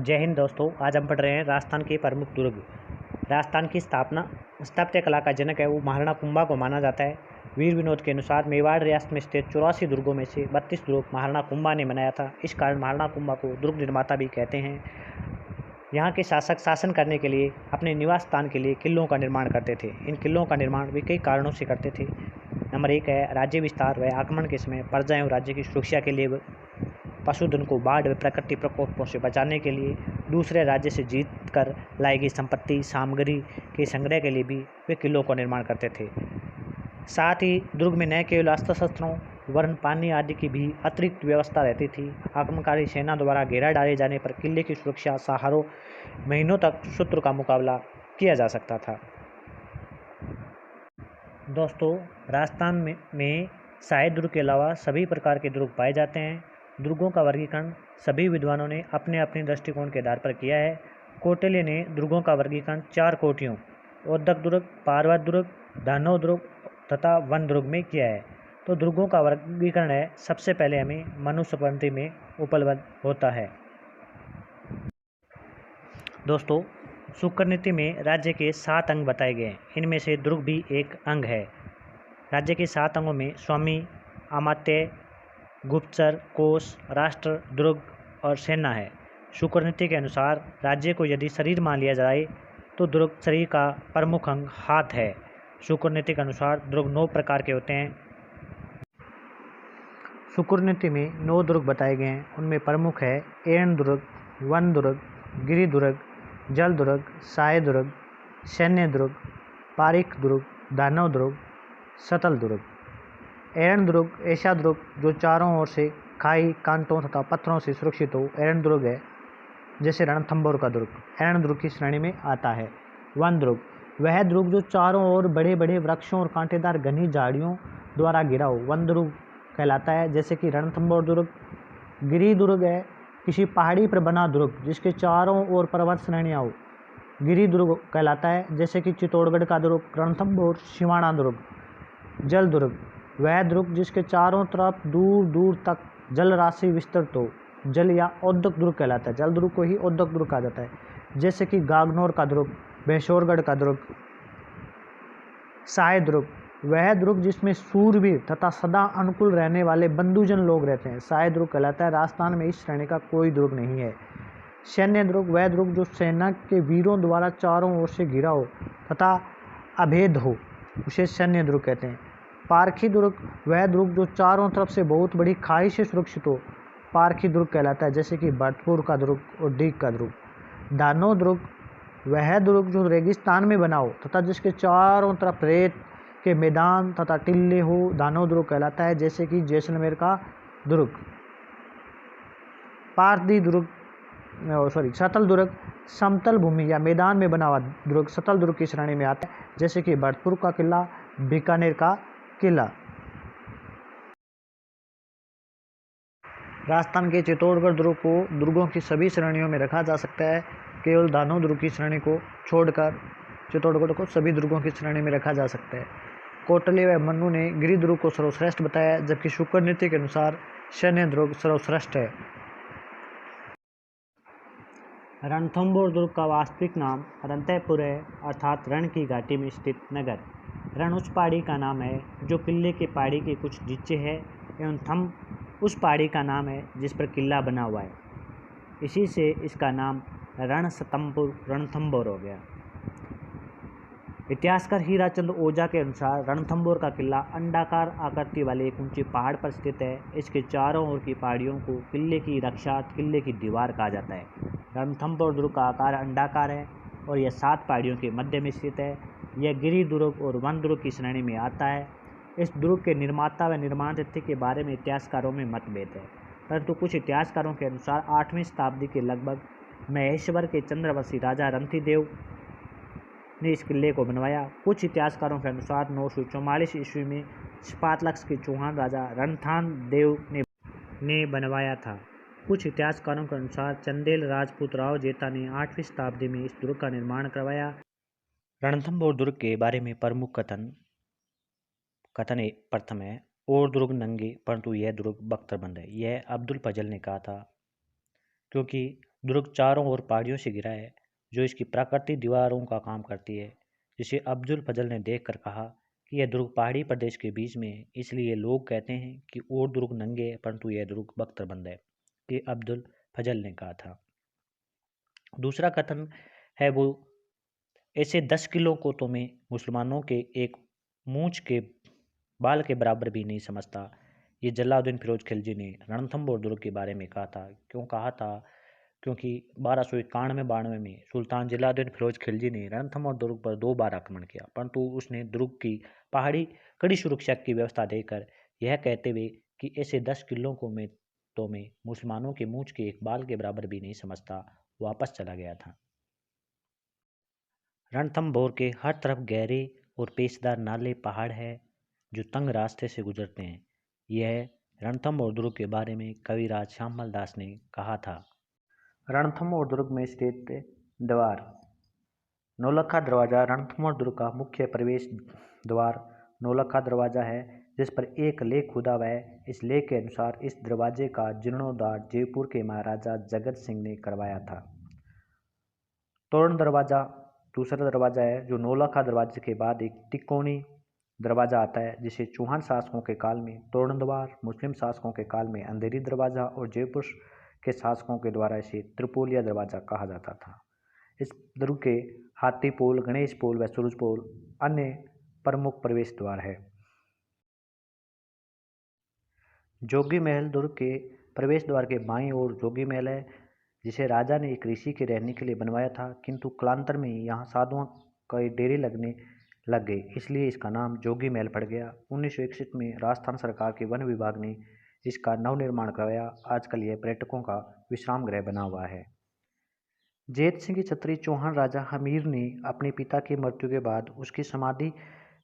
जय हिंद दोस्तों। आज हम पढ़ रहे हैं राजस्थान के प्रमुख दुर्ग। राजस्थान की स्थापत्य कला का जनक है वो महाराणा कुंभा को माना जाता है। वीर विनोद के अनुसार मेवाड़ रियासत में स्थित 84 दुर्गों में से 32 दुर्ग महाराणा कुंभा ने बनाया था। इस कारण महाराणा कुंभा को दुर्ग निर्माता भी कहते हैं। यहाँ के शासक शासन करने के लिए अपने निवास स्थान के लिए किलों का निर्माण करते थे। इन किलों का निर्माण वे कई कारणों से करते थे। नंबर 1 है राज्य विस्तार व आक्रमण के समय प्रजा एवं राज्य की सुरक्षा के लिए, पशुधन को बाढ़ व प्रकृति प्रकोपों से बचाने के लिए, दूसरे राज्य से जीत कर लाई गई संपत्ति सामग्री के संग्रह के लिए भी वे किलों का निर्माण करते थे। साथ ही दुर्ग में न केवल अस्त्र शस्त्रों वर्ण पानी आदि की भी अतिरिक्त व्यवस्था रहती थी। आक्रमणकारी सेना द्वारा घेरा डाले जाने पर किले की सुरक्षा सहारों महीनों तक शत्रु का मुकाबला किया जा सकता था। दोस्तों, राजस्थान में शाही दुर्ग के अलावा सभी प्रकार के दुर्ग पाए जाते हैं। दुर्गों का वर्गीकरण सभी विद्वानों ने अपने अपने दृष्टिकोण के आधार पर किया है। कौटिल्य ने दुर्गों का वर्गीकरण 4 कोटियों औदक दुर्ग, पार्वत दुर्ग, दानव दुर्ग तथा वन दुर्ग में किया है। तो दुर्गों का वर्गीकरण है, सबसे पहले हमें मनुस्मृति में उपलब्ध होता है। दोस्तों, शुक्र नीति में राज्य के 7 अंग बताए गए हैं। इनमें से दुर्ग भी एक अंग है। राज्य के 7 अंगों में स्वामी, अमात्य, गुप्तचर, कोष, राष्ट्र, दुर्ग और सेना है। शुक्र नीति के अनुसार राज्य को यदि शरीर मान लिया जाए तो दुर्ग शरीर का प्रमुख अंग हाथ है। शुक्र नीति के अनुसार दुर्ग 9 प्रकार के होते हैं। शुक्र नीति में 9 दुर्ग बताए गए हैं। उनमें प्रमुख है एर्ण दुर्ग, वन दुर्ग, गिरि दुर्ग, जल दुर्ग, शाही दुर्ग, सैन्य दुर्ग, पारिक दुर्ग, दानव दुर्ग, सतल दुर्ग। एर्ण दुर्ग ऐसा दुर्ग जो चारों ओर से खाई, कांटों तथा पत्थरों से सुरक्षित हो, एर्ण दुर्ग है। जैसे रणथंभौर का दुर्ग एर्ण दुर्ग की श्रेणी में आता है। वन दुर्ग वह दुर्ग जो चारों ओर बड़े बड़े वृक्षों और कांटेदार घनी झाड़ियों द्वारा घिरा हो, वन दुर्ग कहलाता है, जैसे कि रणथंभौर दुर्ग। गिरि दुर्ग है किसी पहाड़ी पर बना दुर्ग जिसके चारों ओर पर्वत श्रेणियाँ हो, गिरि दुर्ग कहलाता है, जैसे कि चित्तौड़गढ़ का दुर्ग, रणथंभौर, सिवाना दुर्ग। जल दुर्ग वह दुर्ग जिसके चारों तरफ दूर दूर तक जल राशि विस्तृत हो, जल या औदक दुर्ग कहलाता है। जल दुर्ग को ही औदक दुर्ग कहा जाता है, जैसे कि गागनौर का दुर्ग, भैंसौरगढ़ का दुर्ग। शाही दुर्ग वह दुर्ग जिसमें शूरवीर तथा सदा अनुकूल रहने वाले बंधुजन लोग रहते हैं, शाही दुर्ग कहलाता है। राजस्थान में इस श्रेणी का कोई दुर्ग नहीं है। सैन्य दुर्ग वह दुर्ग जो सेना के वीरों द्वारा चारों ओर से घिरा हो तथा अभेद हो, उसे सैन्य दुर्ग कहते हैं। पारखी दुर्ग वह दुर्ग जो चारों तरफ से बहुत बड़ी खाई से सुरक्षित हो, पारखी दुर्ग कहलाता है, जैसे कि भरतपुर का दुर्ग और डीग का दुर्ग। दानव दुर्ग वह दुर्ग जो रेगिस्तान में बना हो तथा जिसके चारों तरफ रेत के मैदान तथा टिल्ले हो, दानव दुर्ग कहलाता है, जैसे कि जैसलमेर का दुर्ग। पारदी दुर्ग सतल दुर्ग समतल भूमि या मैदान में बना हुआ दुर्ग सतल दुर्ग की श्रेणी में आता है, जैसे कि भरतपुर का किला, बीकानेर का किला। राजस्थान के चित्तौड़गढ़ दुर्ग को दुर्गों की सभी श्रेणियों में रखा जा सकता है। केवल दानव दुर्ग की श्रेणी को छोड़कर चित्तौड़गढ़ को सभी दुर्गों की श्रेणी में रखा जा सकता है। कौटिल्य व मनु ने गिरि दुर्ग को सर्वश्रेष्ठ बताया, जबकि शुक्र नीति के अनुसार सैन्य दुर्ग सर्वश्रेष्ठ है। रणथंभौर दुर्ग का वास्तविक नाम रणथंभौर है, अर्थात रण की घाटी में स्थित नगर। रण उस पहाड़ी का नाम है जो किले के पहाड़ी के कुछ नीचे है, एवं थंब उस पहाड़ी का नाम है जिस पर किला बना हुआ है। इसी से इसका नाम रणथंभौर हो गया। इतिहासकार हीराचंद ओझा के अनुसार रणथंभौर का किला अंडाकार आकृति वाले एक ऊंचे पहाड़ पर स्थित है। इसके चारों ओर की पहाड़ियों को किले की रक्षा, किले की दीवार कहा जाता है। रणथंभौर दुर्ग का आकार अंडाकार है और यह 7 पहाड़ियों के मध्य में स्थित है। यह गिरि दुर्ग और वन दुर्ग की श्रेणी में आता है। इस दुर्ग के निर्माता व निर्माण तिथि के बारे में इतिहासकारों में मतभेद है, परंतु कुछ इतिहासकारों के अनुसार 8वीं शताब्दी के लगभग महेश्वर के चंद्रवंशी राजा रणथीदेव ने इस किले को बनवाया। कुछ इतिहासकारों के अनुसार 944 ईस्वी में स्पातलक्स के चौहान राजा रणथान देव ने बनवाया था। कुछ इतिहासकारों के अनुसार चंदेल राजपूत राव जेता ने 8वीं शताब्दी में इस दुर्ग का निर्माण करवाया। रणथंभौर दुर्ग के बारे में प्रमुख कथन प्रथम है, और दुर्ग नंगे परंतु यह दुर्ग बख्तरबंद है। यह अब्दुल फजल ने कहा था, क्योंकि दुर्ग चारों ओर पहाड़ियों से घिरा है, जो इसकी प्राकृतिक दीवारों का काम करती है, जिसे अब्दुल फजल ने देखकर कहा कि यह दुर्ग पहाड़ी प्रदेश के बीच में है, इसलिए लोग कहते हैं कि और दुर्ग नंगे हैं परंतु यह दुर्ग बख्तरबंद है, ये अब्दुल फजल ने कहा था। दूसरा कथन है वो ऐसे 10 किलों को तो मैं मुसलमानों के एक मूंछ के बाल के बराबर भी नहीं समझता। ये जलालुद्दीन फिरोज खिलजी ने रणथंभौर दुर्ग के बारे में कहा था। क्यों कहा था? क्योंकि 1291-92 में सुल्तान जलालुद्दीन फिरोज खिलजी ने रणथंभौर दुर्ग पर 2 बार आक्रमण किया, परंतु उसने दुर्ग की पहाड़ी कड़ी सुरक्षा की व्यवस्था देकर यह कहते हुए कि ऐसे 10 किलों को मैं मुसलमानों के मूंछ के एक बाल के बराबर भी नहीं समझता, वापस चला गया था। रणथंभौर के हर तरफ गहरे और पेचदार नाले पहाड़ है जो तंग रास्ते से गुजरते हैं। यह रणथंभौर दुर्ग के बारे में कविराज श्यामल दास ने कहा था। रणथंभौर दुर्ग में स्थित द्वार। नौलखा दरवाजा रणथंभौर दुर्ग का मुख्य प्रवेश द्वार नौलखा दरवाजा है, जिस पर एक लेख खुदा हुआ है। इस लेख के अनुसार इस दरवाजे का जीर्णोद्धार जयपुर के महाराजा जगत सिंह ने करवाया था। तोरण दरवाजा दूसरा दरवाजा है, जो नौलखा दरवाजे के बाद एक तिकोनी दरवाजा आता है, जिसे चौहान शासकों के काल में तोरण द्वार, मुस्लिम शासकों के काल में अंधेरी दरवाजा और जयपुर के शासकों के द्वारा इसे त्रिपोलिया दरवाजा कहा जाता था। इस दुर्ग के हाथी पोल, गणेश पोल व सूरज पोल अन्य प्रमुख प्रवेश द्वार है। जोगी महल दुर्ग के प्रवेश द्वार के बाईं ओर जोगी महल है, जिसे राजा ने एक ऋषि के रहने के लिए बनवाया था, किंतु कालांतर में यहाँ साधुओं के डेरे लगने लग गए, इसलिए इसका नाम जोगी महल पड़ गया। 1961 में राजस्थान सरकार के वन विभाग ने इसका नवनिर्माण करवाया। आजकल यह पर्यटकों का विश्राम गृह बना हुआ है। जैत सिंह की छत्री चौहान राजा हमीर ने अपने पिता की मृत्यु के बाद उसकी समाधि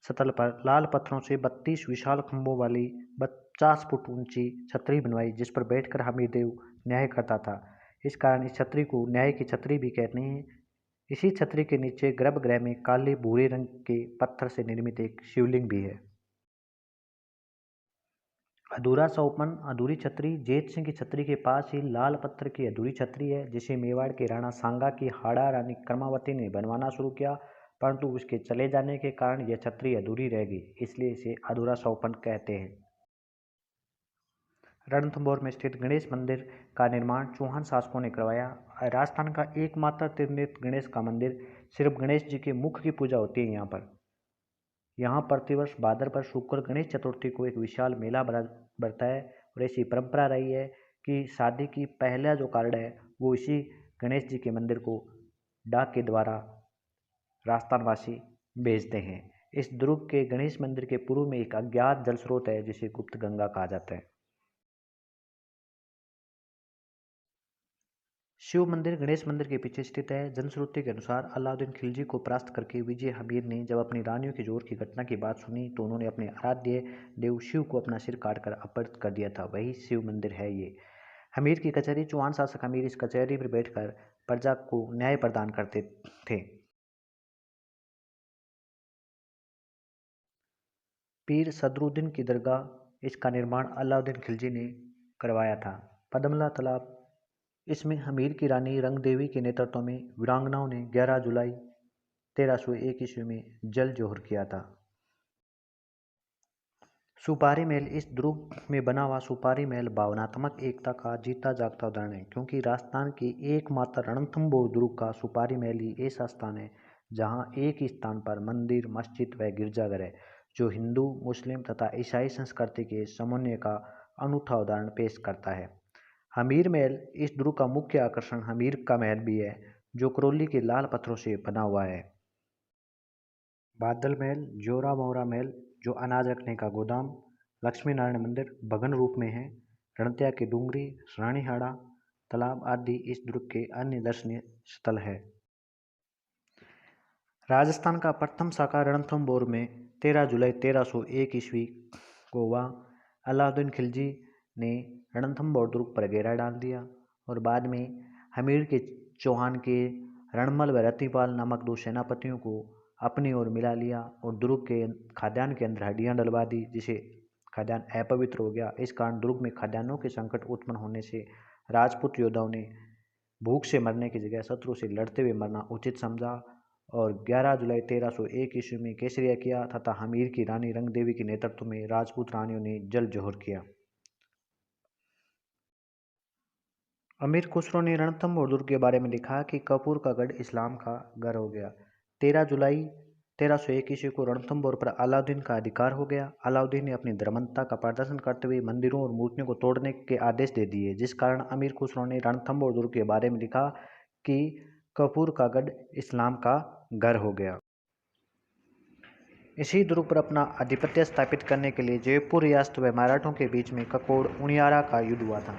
स्थल पर लाल पत्थरों से 32 विशाल खंभों वाली 50 फुट ऊंची छतरी बनवाई, जिस पर बैठकर हमीर देव न्याय करता था। इस कारण इस छतरी को न्याय की छतरी भी कहते हैं। इसी छतरी के नीचे गर्भगृह में काले भूरे रंग के पत्थर से निर्मित एक शिवलिंग भी है। अधूरा सोपान अधूरी छतरी जैत सिंह की छतरी के पास ही लाल पत्थर की अधूरी छतरी है, जिसे मेवाड़ के राणा सांगा की हाड़ा रानी कर्मावती ने बनवाना शुरू किया, परंतु उसके चले जाने के कारण यह छतरी अधूरी रह गई, इसलिए इसे अधूरा सोपान कहते हैं। रणथंभौर में स्थित गणेश मंदिर का निर्माण चौहान शासकों ने करवाया। राजस्थान का एकमात्र त्रिनेत्र गणेश का मंदिर, सिर्फ गणेश जी के मुख की पूजा होती है यहाँ प्रतिवर्ष भाद्रपद शुक्र गणेश चतुर्थी को एक विशाल मेला बढ़ता है, और ऐसी परंपरा रही है कि शादी की पहला जो कार्ड है वो इसी गणेश जी के मंदिर को डाक के द्वारा राजस्थानवासी भेजते हैं। इस दुर्ग के गणेश मंदिर के पूर्व में एक अज्ञात जल स्रोत है, जिसे गुप्त गंगा कहा जाता है। शिव मंदिर गणेश मंदिर के पीछे स्थित है। जनश्रुति के अनुसार अलाउद्दीन खिलजी को परास्त करके विजय हमीर ने जब अपनी रानियों के जोर की घटना की बात सुनी, तो उन्होंने अपने आराध्य देव शिव को अपना सिर काटकर अपहृत कर दिया था। वही शिव मंदिर है ये। हमीर की कचहरी चौहान शासक हमीर इस कचहरी पर बैठकर प्रजा को न्याय प्रदान करते थे। पीर सदरुद्दीन की दरगाह, इसका निर्माण अलाउद्दीन खिलजी ने करवाया था। पदमला तालाब, इसमें हमीर की रानी रंग देवी के नेतृत्व में वीरांगनाओं ने 11 जुलाई 1301 ईस्वी में जल जोहर किया था। सुपारी महल, इस दुर्ग में बना हुआ सुपारी महल भावनात्मक एकता का जीता जागता उदाहरण है, क्योंकि राजस्थान के एकमात्र रणथंभौर दुर्ग का सुपारी महल ही ऐसा स्थान है जहां एक ही स्थान पर मंदिर, मस्जिद व गिरजाघर है, जो हिंदू, मुस्लिम तथा ईसाई संस्कृति के समन्वय का अनूठा उदाहरण पेश करता है। हमीर महल, इस दुर्ग का मुख्य आकर्षण हमीर का महल भी है, जो करौली के लाल पत्थरों से बना हुआ है। बादल महल, जोरा मोरा महल, जो अनाज रखने का गोदाम, लक्ष्मी नारायण मंदिर भगन रूप में है, रणत्या के डूंगरी, रानीहाड़ा तालाब आदि इस दुर्ग के अन्य दर्शनीय स्थल है। राजस्थान का प्रथम शाखा रणथंभौर में 13 जुलाई 1301 ईस्वी को हुआ। अलाउद्दीन खिलजी ने रणथंभौर दुर्ग पर घेरा डाल दिया और बाद में हमीर के चौहान के रणमल व रतिपाल नामक 2 सेनापतियों को अपनी ओर मिला लिया और दुर्ग के खाद्यान्न के अंदर हड्डियां डलवा दी, जिसे खाद्यान्न अपवित्र हो गया। इस कारण दुर्ग में खाद्यान्नों के संकट उत्पन्न होने से राजपूत योद्धाओं ने भूख से मरने की जगह शत्रु से लड़ते हुए मरना उचित समझा और 11 जुलाई 1301 ईस्वी में केसरिया किया तथा हमीर की रानी रंग देवी के नेतृत्व में राजपूत रानियों ने जल जोहर किया। अमीर खुसरो ने रणथंभौर दुर्ग के बारे में लिखा कि कपूर का गढ़ इस्लाम का घर हो गया। 13 जुलाई 1301 ईस्वी को रणथंभौर पर अलाउद्दीन का अधिकार हो गया। अलाउद्दीन ने अपनी धर्मनिरपेक्षता का प्रदर्शन करते हुए मंदिरों और मूर्तियों को तोड़ने के आदेश दे दिए, जिस कारण अमीर खुसरो ने रणथंभौर दुर्ग के बारे में लिखा कि कपूर का गढ़ इस्लाम का घर हो गया। इसी दुर्ग पर अपना आधिपत्य स्थापित करने के लिए जयपुर रियासत व मराठों के बीच में ककोड़ उनियारा का युद्ध हुआ था।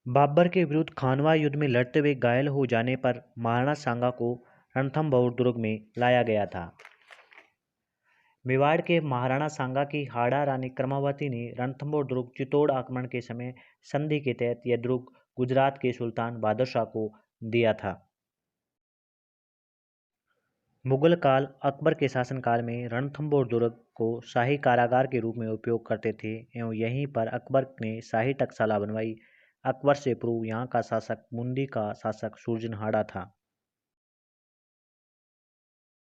बाबर के विरुद्ध खानवा युद्ध में लड़ते हुए घायल हो जाने पर महाराणा सांगा को रणथंभौर दुर्ग में लाया गया था। मेवाड़ के महाराणा सांगा की हाड़ा रानी क्रमावती ने रणथंभौर दुर्ग चित्तौड़ आक्रमण के समय संधि के तहत यह दुर्ग गुजरात के सुल्तान बहादुर शाह को दिया था। मुगल काल अकबर के शासनकाल में रणथंभौर दुर्ग को शाही कारागार के रूप में उपयोग करते थे एवं यहीं पर अकबर ने शाही टकसाला बनवाई। अकबर से पूर्व यहाँ का शासक बूंदी का शासक सुरजन हाड़ा था।